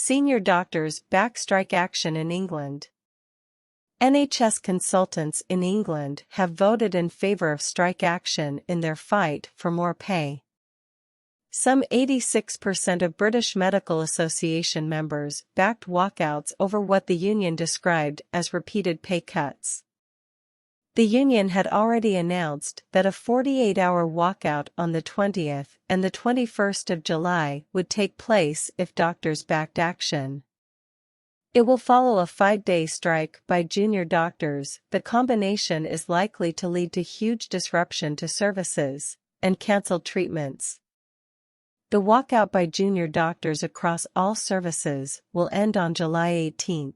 Senior doctors back strike action in England. NHS consultants in England have voted in favour of strike action in their fight for more pay. Some 86% of British Medical Association members backed walkouts over what the union described as repeated pay cuts. The union had already announced that a 48-hour walkout on the 20th and the 21st of July would take place if doctors backed action. It will follow a 5-day strike by junior doctors. The combination is likely to lead to huge disruption to services and cancelled treatments. The walkout by junior doctors across all services will end on July 18.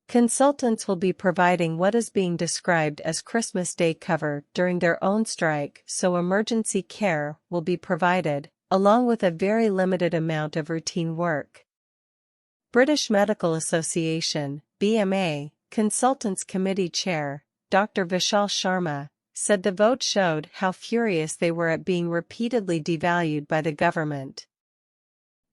Consultants will be providing what is being described as Christmas Day cover during their own strike, so emergency care will be provided, along with a very limited amount of routine work. British Medical Association (BMA) Consultants Committee Chair, Dr. Vishal Sharma, said the vote showed how furious they were at being repeatedly devalued by the government.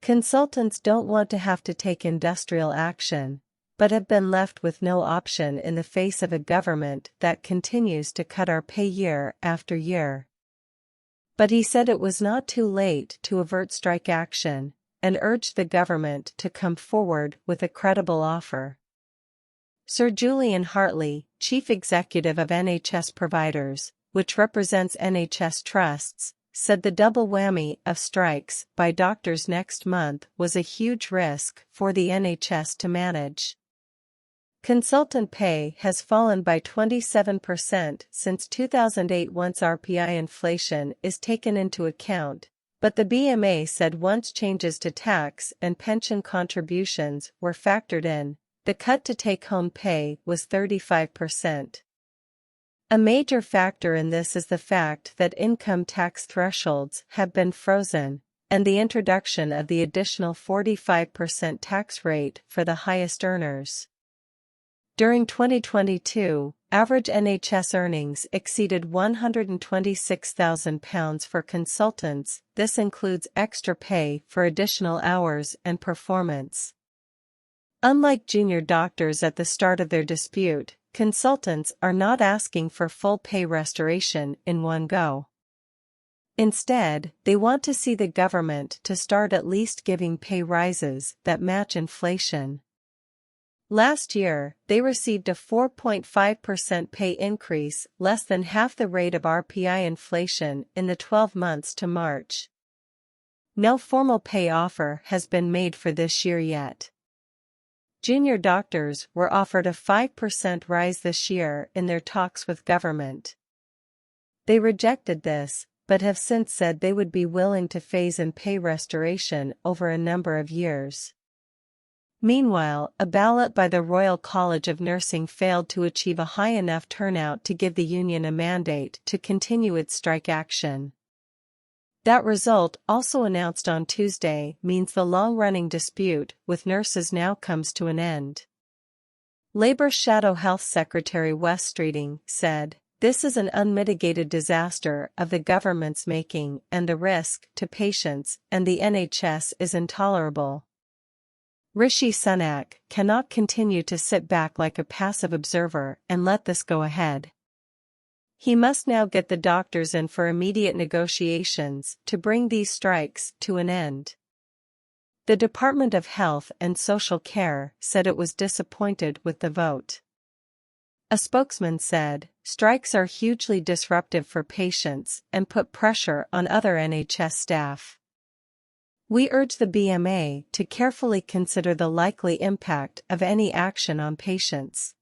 Consultants don't want to have to take industrial action, but have been left with no option in the face of a government that continues to cut our pay year after year. But he said it was not too late to avert strike action, and urged the government to come forward with a credible offer. Sir Julian Hartley, Chief Executive of NHS Providers, which represents NHS trusts, said the double whammy of strikes by doctors next month was a huge risk for the NHS to manage. Consultant pay has fallen by 27% since 2008 once RPI inflation is taken into account, but the BMA said once changes to tax and pension contributions were factored in, the cut to take-home pay was 35%. A major factor in this is the fact that income tax thresholds have been frozen, and the introduction of the additional 45% tax rate for the highest earners. During 2022, average NHS earnings exceeded £126,000 for consultants. This includes extra pay for additional hours and performance. Unlike junior doctors at the start of their dispute, consultants are not asking for full pay restoration in one go. Instead, they want to see the government to start at least giving pay rises that match inflation. Last year, they received a 4.5% pay increase, less than half the rate of RPI inflation in the 12 months to March. No formal pay offer has been made for this year yet. Junior doctors were offered a 5% rise this year in their talks with government. They rejected this, but have since said they would be willing to phase in pay restoration over a number of years. Meanwhile, a ballot by the Royal College of Nursing failed to achieve a high enough turnout to give the union a mandate to continue its strike action. That result, also announced on Tuesday, means the long-running dispute with nurses now comes to an end. Labour Shadow Health Secretary Wes Streeting said, "This is an unmitigated disaster of the government's making, and the risk to patients and the NHS is intolerable. Rishi Sunak cannot continue to sit back like a passive observer and let this go ahead. He must now get the doctors in for immediate negotiations to bring these strikes to an end." The Department of Health and Social Care said it was disappointed with the vote. A spokesman said, "Strikes are hugely disruptive for patients and put pressure on other NHS staff. We urge the BMA to carefully consider the likely impact of any action on patients."